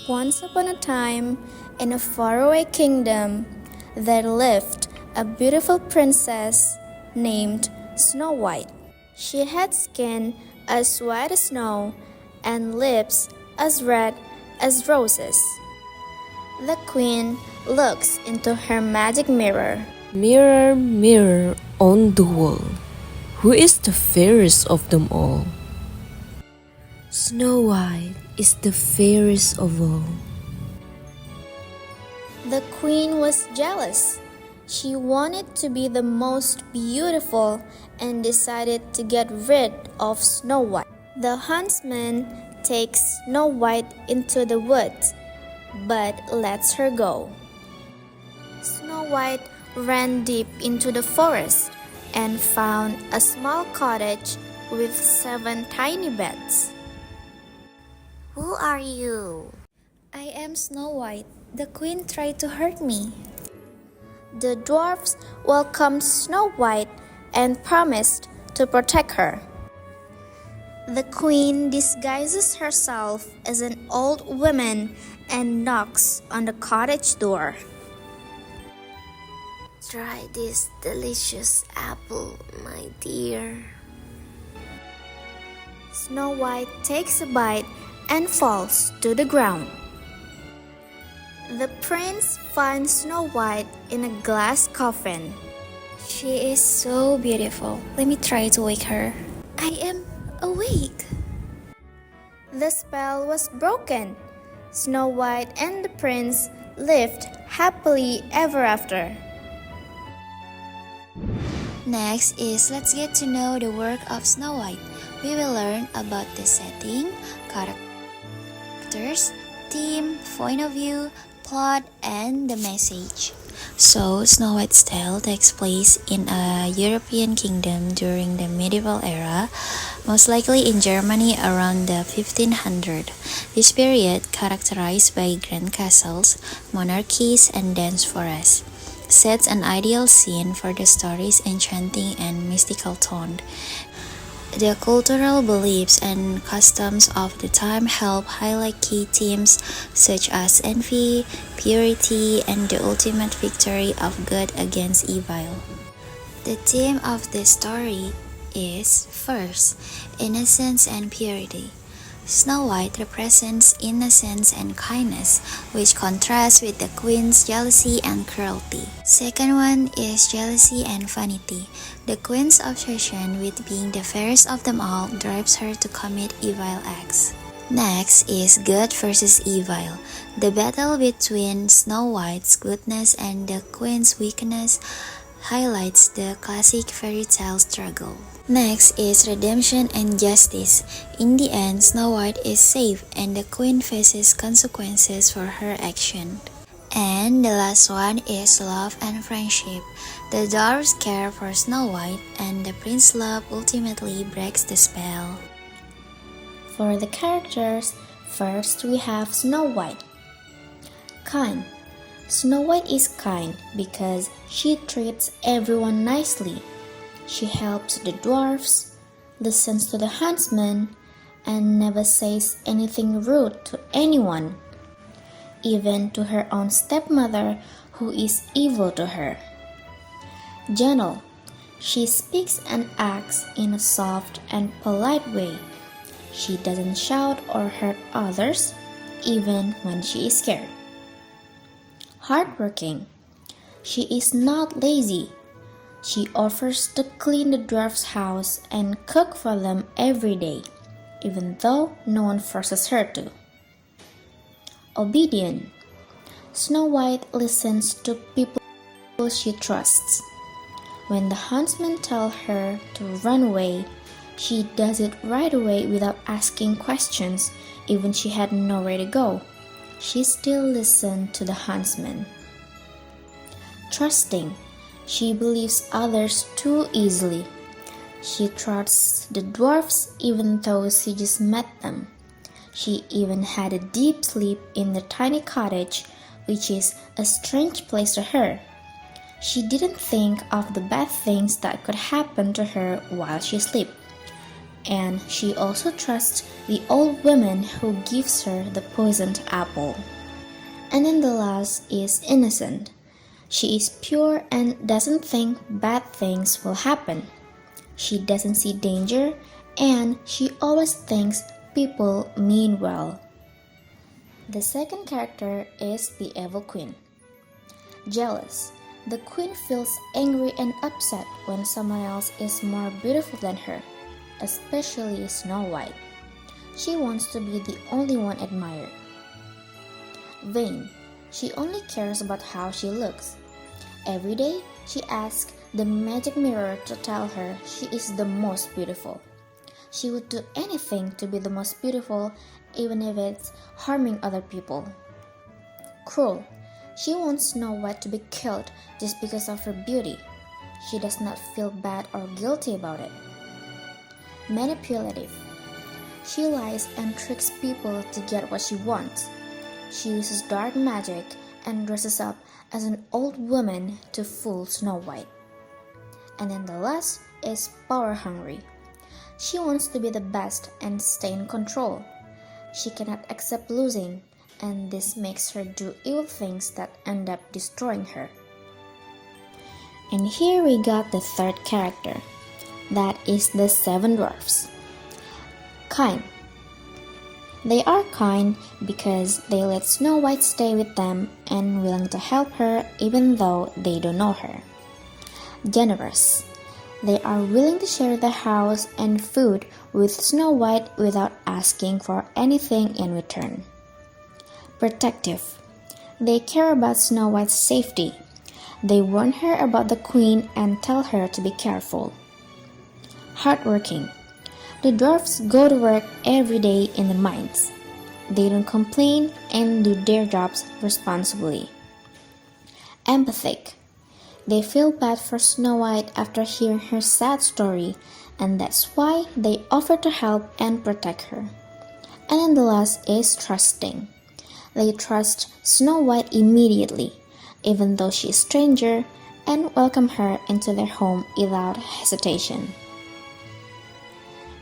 Once upon a time, in a faraway kingdom, there lived a beautiful princess named Snow White. She had skin as white as snow and lips as red as roses. The queen looks into her magic mirror. Mirror, mirror on the wall, who is the fairest of them all? Snow White is the fairest of all. The queen was jealous. She wanted to be the most beautiful and decided to get rid of Snow White. The huntsman takes Snow White into the woods, but lets her go. Snow White ran deep into the forest and found a small cottage with 7 tiny beds. Who are you? I am Snow White. The queen tried to hurt me. The dwarfs welcomed Snow White and promised to protect her. The queen disguises herself as an old woman and knocks on the cottage door. Try this delicious apple, my dear. Snow White takes a bite and falls to the ground. The prince finds Snow White in a glass coffin. She is so beautiful. Let me try to wake her. I am awake. The spell was broken. Snow White and the prince lived happily ever after. Next is let's get to know the work of Snow White. We will learn about the setting, characters, theme, point of view, plot, and the message. So, Snow White's tale takes place in a European kingdom during the medieval era, most likely in Germany around the 1500. This period, characterized by grand castles, monarchies, and dense forests, sets an ideal scene for the story's enchanting and mystical tone. The cultural beliefs and customs of the time help highlight key themes such as envy, purity, and the ultimate victory of good against evil. The theme of the story is, first, innocence and purity. Snow White represents innocence and kindness, which contrasts with the queen's jealousy and cruelty. Second one is jealousy and vanity. The queen's obsession with being the fairest of them all drives her to commit evil acts. Next is good versus evil. The battle between Snow White's goodness and the queen's weakness highlights the classic fairy tale struggle. Next is redemption and justice. In the end, Snow White is saved and the queen faces consequences for her action. And the last one is love and friendship. The dwarves care for Snow White and the prince's love ultimately breaks the spell. For the characters, first we have Snow White. Kind. Snow White is kind because she treats everyone nicely. She helps the dwarfs, listens to the huntsman, and never says anything rude to anyone, even to her own stepmother who is evil to her. Gentle. She speaks and acts in a soft and polite way. She doesn't shout or hurt others, even when she is scared. Hardworking. She is not lazy. She offers to clean the dwarf's house and cook for them every day, even though no one forces her to. Obedient. Snow White listens to people she trusts. When the huntsmen tell her to run away, she does it right away without asking questions, even she had nowhere to go. She still listens to the huntsman. Trusting. She believes others too easily. She trusts the dwarfs even though she just met them. She even had a deep sleep in the tiny cottage, which is a strange place to her. She didn't think of the bad things that could happen to her while she slept. and she also trusts the old woman who gives her the poisoned apple. And then the last is innocent. She is pure and doesn't think bad things will happen. She doesn't see danger, and she always thinks people mean well. The second character is the evil queen. Jealous. The queen feels angry and upset when someone else is more beautiful than her, especially Snow White. She wants to be the only one admired. Vain. She only cares about how she looks. Every day, she asks the magic mirror to tell her she is the most beautiful. She would do anything to be the most beautiful, even if it's harming other people. Cruel. She wants Snow White to be killed just because of her beauty. She does not feel bad or guilty about it. Manipulative. She lies and tricks people to get what she wants. She uses dark magic and dresses up as an old woman to fool Snow White. And then the last is power hungry. She wants to be the best and stay in control. She cannot accept losing, and this makes her do evil things that end up destroying her. And here we got the third character. That is the seven dwarfs. Kind. They are kind because they let Snow White stay with them and willing to help her even though they don't know her. Generous. They are willing to share the house and food with Snow White without asking for anything in return. Protective. They care about Snow White's safety. They warn her about the queen and tell her to be careful. Hardworking. The dwarfs go to work every day in the mines. They don't complain and do their jobs responsibly. Empathic. They feel bad for Snow White after hearing her sad story, and that's why they offer to help and protect her. And then the last is trusting. They trust Snow White immediately, even though she is a stranger, and welcome her into their home without hesitation.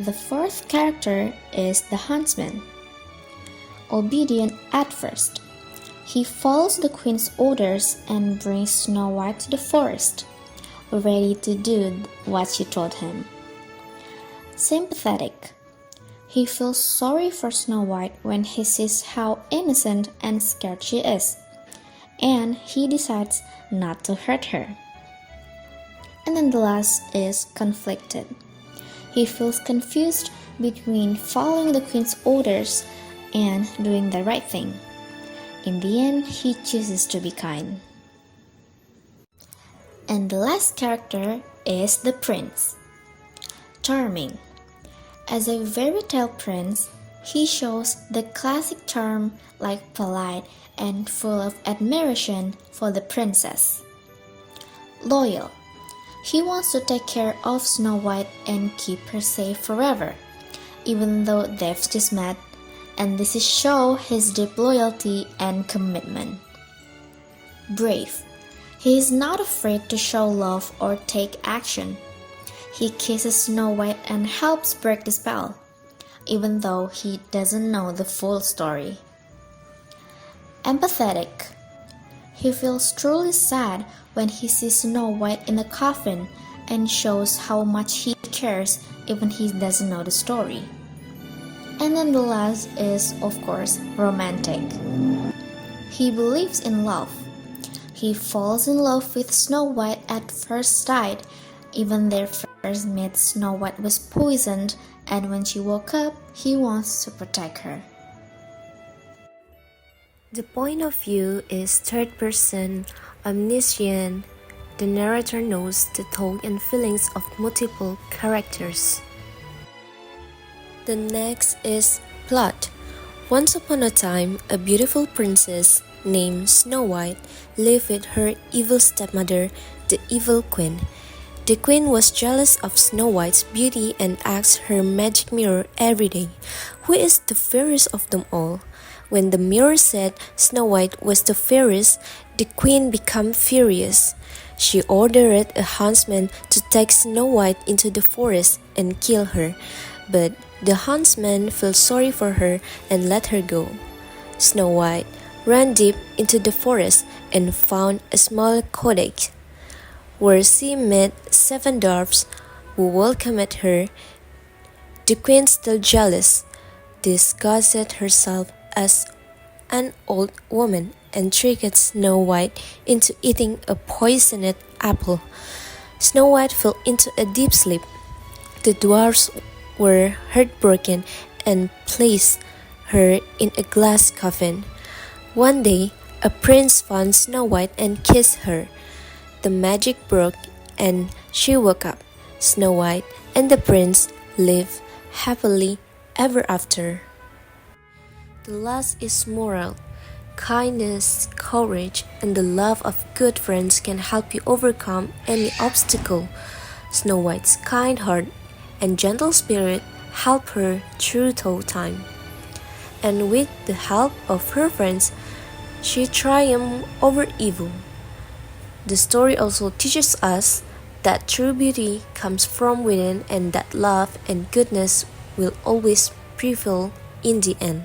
The fourth character is the huntsman. Obedient at first, he follows the queen's orders and brings Snow White to the forest, ready to do what she told him. Sympathetic, he feels sorry for Snow White when he sees how innocent and scared she is, and he decides not to hurt her. And then the last is conflicted. He feels confused between following the queen's orders and doing the right thing. In the end, he chooses to be kind. And the last character is the prince. Charming. As a fairy tale prince, he shows the classic charm like polite and full of admiration for the princess. Loyal. He wants to take care of Snow White and keep her safe forever, even though they've just met, and this is show his deep loyalty and commitment. Brave. He is not afraid to show love or take action. He kisses Snow White and helps break the spell, even though he doesn't know the full story. Empathetic. He feels truly sad when he sees Snow White in a coffin and shows how much he cares even he doesn't know the story. And then the last is, of course, romantic. He believes in love. He falls in love with Snow White at first sight, even their first meet Snow White was poisoned, and when she woke up, he wants to protect her. The point of view is third person, omniscient. The narrator knows the thoughts and feelings of multiple characters. The next is plot. Once upon a time, a beautiful princess named Snow White lived with her evil stepmother, the evil queen. The queen was jealous of Snow White's beauty and asked her magic mirror every day, "Who is the fairest of them all?" When the mirror said Snow White was the fairest, the queen became furious. She ordered a huntsman to take Snow White into the forest and kill her. but the huntsman felt sorry for her and let her go. Snow White ran deep into the forest and found a small cottage, where she met 7 dwarfs who welcomed her. The queen, still jealous, disguised herself as an old woman and tricked Snow White into eating a poisoned apple. Snow White fell into a deep sleep. The dwarfs were heartbroken and placed her in a glass coffin. One day, a prince found Snow White and kissed her. The magic broke and she woke up. Snow White and the prince lived happily ever after. The last is moral. Kindness, courage, and the love of good friends can help you overcome any obstacle. Snow White's kind heart and gentle spirit help her through tough time. And with the help of her friends, she triumphed over evil. The story also teaches us that true beauty comes from within and that love and goodness will always prevail in the end.